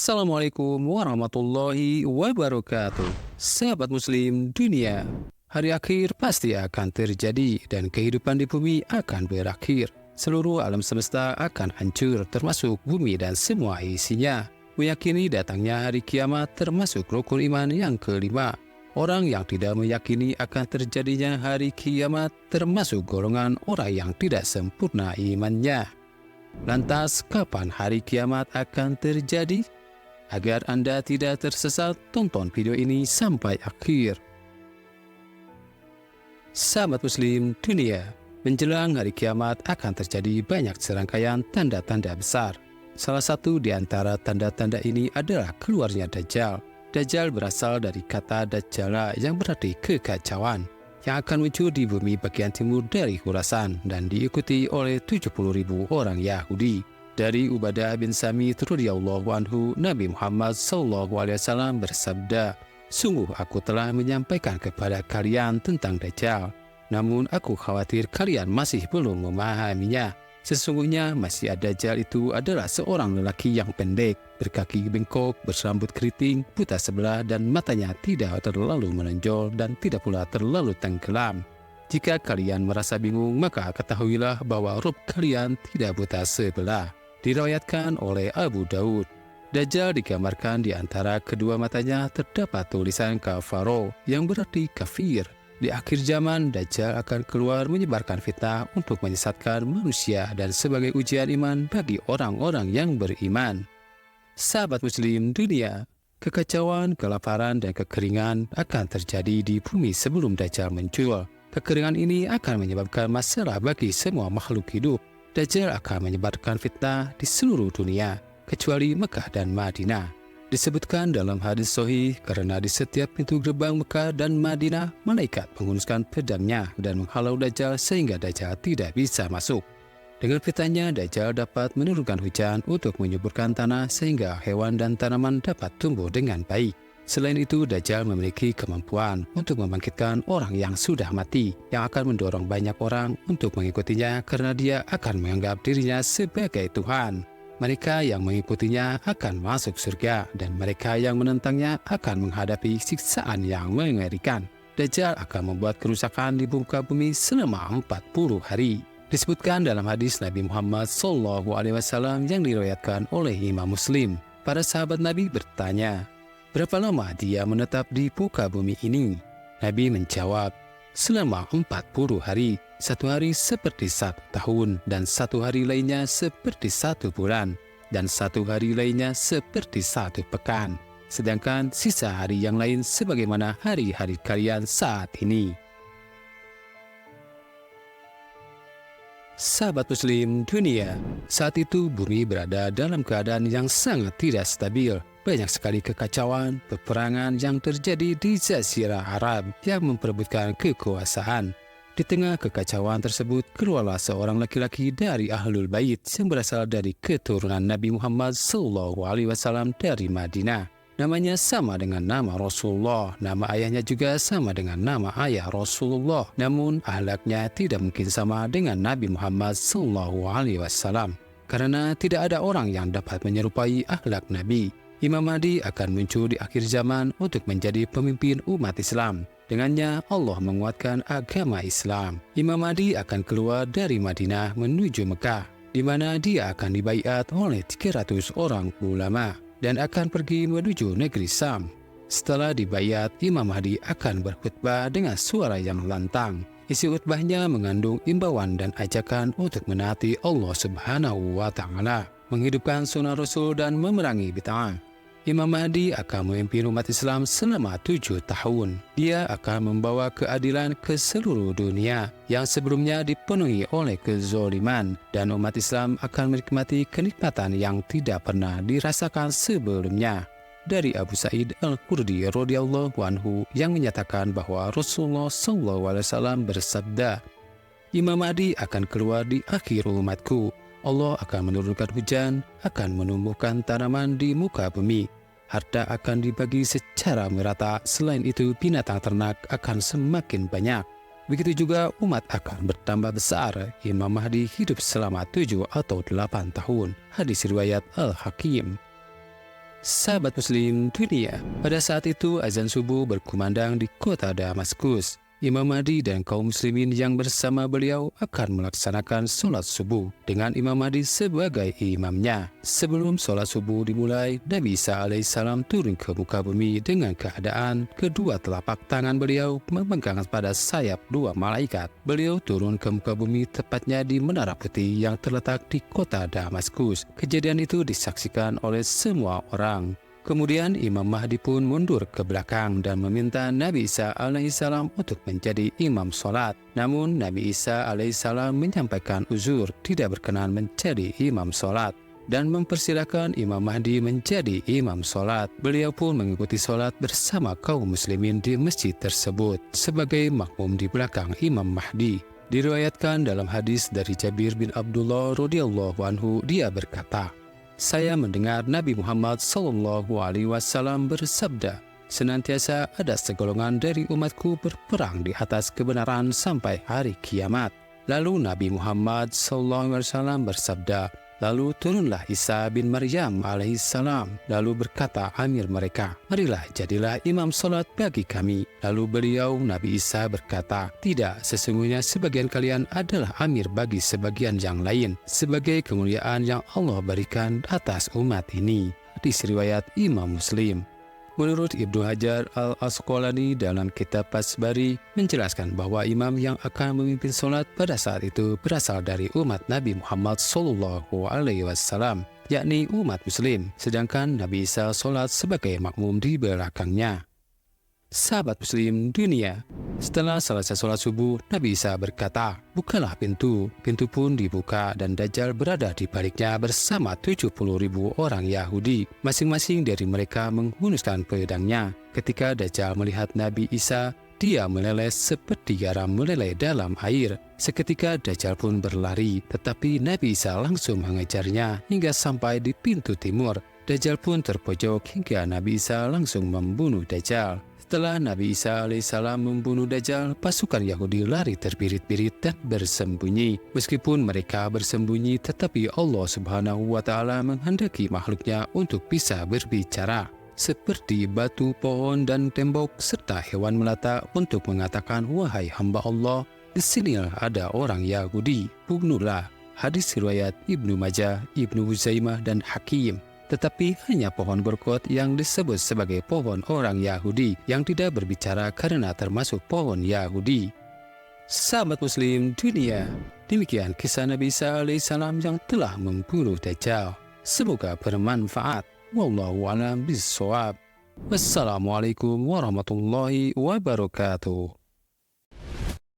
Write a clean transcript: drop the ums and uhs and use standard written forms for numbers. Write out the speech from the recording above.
Assalamualaikum warahmatullahi wabarakatuh. Sahabat Muslim dunia, hari akhir pasti akan terjadi dan kehidupan di bumi akan berakhir. Seluruh alam semesta akan hancur, termasuk bumi dan semua isinya. Meyakini datangnya hari kiamat termasuk rukun iman yang kelima. Orang yang tidak meyakini akan terjadinya hari kiamat termasuk golongan orang yang tidak sempurna imannya. Lantas, kapan hari kiamat akan terjadi? Agar Anda tidak tersesat, tonton video ini sampai akhir. Sahabat Muslim dunia, menjelang hari kiamat akan terjadi banyak serangkaian tanda-tanda besar. Salah satu di antara tanda-tanda ini adalah keluarnya Dajjal. Dajjal berasal dari kata Dajjala yang berarti kekacauan, yang akan muncul di bumi bagian timur dari Khurasan dan diikuti oleh 70.000 orang Yahudi. Dari Ubadah bin Samit radhiyallahu anhu, Nabi Muhammad SAW bersabda, "Sungguh aku telah menyampaikan kepada kalian tentang Dajjal, namun aku khawatir kalian masih belum memahaminya. Sesungguhnya Masih Dajjal itu adalah seorang lelaki yang pendek, berkaki bengkok, bersambut keriting, buta sebelah dan matanya tidak terlalu menonjol dan tidak pula terlalu tenggelam. Jika kalian merasa bingung, maka ketahuilah bahwa Rabb kalian tidak buta sebelah." Diriwayatkan oleh Abu Daud. Dajjal digambarkan di antara kedua matanya terdapat tulisan kafaro yang berarti kafir. Di akhir zaman, Dajjal akan keluar menyebarkan fitnah untuk menyesatkan manusia dan sebagai ujian iman bagi orang-orang yang beriman. Sahabat Muslim dunia, kekacauan, kelaparan, dan kekeringan akan terjadi di bumi sebelum Dajjal muncul. Kekeringan ini akan menyebabkan masalah bagi semua makhluk hidup. Dajjal akan menyebarkan fitnah di seluruh dunia, kecuali Mekah dan Madinah. Disebutkan dalam hadis sahih, karena di setiap pintu gerbang Mekah dan Madinah, malaikat menghunuskan pedangnya dan menghalau Dajjal sehingga Dajjal tidak bisa masuk. Dengan fitnahnya, Dajjal dapat menurunkan hujan untuk menyuburkan tanah sehingga hewan dan tanaman dapat tumbuh dengan baik. Selain itu, Dajjal memiliki kemampuan untuk membangkitkan orang yang sudah mati, yang akan mendorong banyak orang untuk mengikutinya karena dia akan menganggap dirinya sebagai Tuhan. Mereka yang mengikutinya akan masuk surga, dan mereka yang menentangnya akan menghadapi siksaan yang mengerikan. Dajjal akan membuat kerusakan di muka bumi selama 40 hari. Disebutkan dalam hadis Nabi Muhammad SAW yang diriwayatkan oleh Imam Muslim. Para sahabat Nabi bertanya, "Berapa lama dia menetap di muka bumi ini?" Nabi menjawab, "Selama 40 hari, satu hari seperti 1 tahun, dan satu hari lainnya seperti 1 bulan, dan satu hari lainnya seperti 1 pekan. Sedangkan sisa hari yang lain sebagaimana hari-hari kalian saat ini." Sahabat Muslim dunia, saat itu bumi berada dalam keadaan yang sangat tidak stabil. Banyak sekali kekacauan, peperangan yang terjadi di Jazirah Arab yang memperebutkan kekuasaan. Di tengah kekacauan tersebut, keluarlah seorang laki-laki dari Ahlul Bait yang berasal dari keturunan Nabi Muhammad SAW dari Madinah. Namanya sama dengan nama Rasulullah, nama ayahnya juga sama dengan nama ayah Rasulullah. Namun, akhlaknya tidak mungkin sama dengan Nabi Muhammad SAW, karena tidak ada orang yang dapat menyerupai akhlak Nabi. Imam Mahdi akan muncul di akhir zaman untuk menjadi pemimpin umat Islam. Dengannya Allah menguatkan agama Islam. Imam Mahdi akan keluar dari Madinah menuju Mekah, di mana dia akan dibaiat oleh 300 orang ulama dan akan pergi menuju negeri Sam. Setelah dibaiat, Imam Mahdi akan berkhutbah dengan suara yang lantang. Isi khutbahnya mengandung imbauan dan ajakan untuk menaati Allah Subhanahu wa Ta'ala, menghidupkan sunnah Rasul dan memerangi bid'ah. Imam Mahdi akan memimpin umat Islam selama 7 tahun. Dia akan membawa keadilan ke seluruh dunia yang sebelumnya dipenuhi oleh kezaliman, dan umat Islam akan menikmati kenikmatan yang tidak pernah dirasakan sebelumnya. Dari Abu Sa'id Al-Khudri radhiyallahu anhu yang menyatakan bahwa Rasulullah SAW bersabda, "Imam Mahdi akan keluar di akhir umatku. Allah akan menurunkan hujan, akan menumbuhkan tanaman di muka bumi. Harta akan dibagi secara merata, selain itu binatang ternak akan semakin banyak. Begitu juga umat akan bertambah besar." Imam Mahdi hidup selama 7 atau 8 tahun. Hadis riwayat Al-Hakim. Sahabat Muslim dunia, pada saat itu azan subuh berkumandang di kota Damaskus. Imam Mahdi dan kaum muslimin yang bersama beliau akan melaksanakan sholat subuh dengan Imam Mahdi sebagai imamnya. Sebelum sholat subuh dimulai, Nabi Isa alaihissalam turun ke muka bumi dengan keadaan kedua telapak tangan beliau memegang pada sayap dua malaikat. Beliau turun ke muka bumi tepatnya di Menara Putih yang terletak di kota Damaskus. Kejadian itu disaksikan oleh semua orang. Kemudian Imam Mahdi pun mundur ke belakang dan meminta Nabi Isa alaihissalam untuk menjadi imam sholat. Namun Nabi Isa alaihissalam menyampaikan uzur tidak berkenan menjadi imam sholat dan mempersilahkan Imam Mahdi menjadi imam sholat. Beliau pun mengikuti sholat bersama kaum muslimin di masjid tersebut sebagai makmum di belakang Imam Mahdi. Diriwayatkan dalam hadis dari Jabir bin Abdullah radhiyallahu anhu, dia berkata, "Saya mendengar Nabi Muhammad SAW bersabda, senantiasa ada segolongan dari umatku berperang di atas kebenaran sampai hari kiamat." Lalu Nabi Muhammad SAW bersabda, "Lalu turunlah Isa bin Maryam alaihissalam, lalu berkata amir mereka, marilah jadilah imam sholat bagi kami." Lalu beliau Nabi Isa berkata, "Tidak, sesungguhnya sebagian kalian adalah amir bagi sebagian yang lain, sebagai kemuliaan yang Allah berikan atas umat ini." Hadis riwayat Imam Muslim. Menurut Ibnu Hajar al-Asqalani dalam kitab Fathul Bari menjelaskan bahwa imam yang akan memimpin sholat pada saat itu berasal dari umat Nabi Muhammad SAW, yakni umat Muslim, sedangkan Nabi Isa sholat sebagai makmum di belakangnya. Sahabat Muslim dunia, setelah selesai sholat subuh, Nabi Isa berkata, "Bukalah pintu." Pintu pun dibuka dan Dajjal berada di baliknya bersama 70.000 orang Yahudi. Masing-masing dari mereka menghunuskan pedangnya. Ketika Dajjal melihat Nabi Isa, dia meleleh seperti garam meleleh dalam air. Seketika Dajjal pun berlari, tetapi Nabi Isa langsung mengejarnya hingga sampai di pintu timur. Dajjal pun terpojok hingga Nabi Isa langsung membunuh Dajjal. Setelah Nabi Isa alaihissalam membunuh Dajjal, pasukan Yahudi lari terbirit-birit dan bersembunyi. Meskipun mereka bersembunyi, tetapi Allah Subhanahu wa Ta'ala menghendaki makhluknya untuk bisa berbicara, seperti batu, pohon, dan tembok, serta hewan melata untuk mengatakan, "Wahai hamba Allah, di sinilah ada orang Yahudi, bunuhlah." Hadis riwayat Ibnu Majah, Ibnu Huzaimah, dan Hakim. Tetapi hanya pohon berkot yang disebut sebagai pohon orang Yahudi yang tidak berbicara karena termasuk pohon Yahudi. Sahabat Muslim dunia, demikian kisah Nabi Isa alaihissalam yang telah membunuh Dajjal. Semoga bermanfaat. Wallahu a'lam bishawab. Wassalamualaikum warahmatullahi wabarakatuh.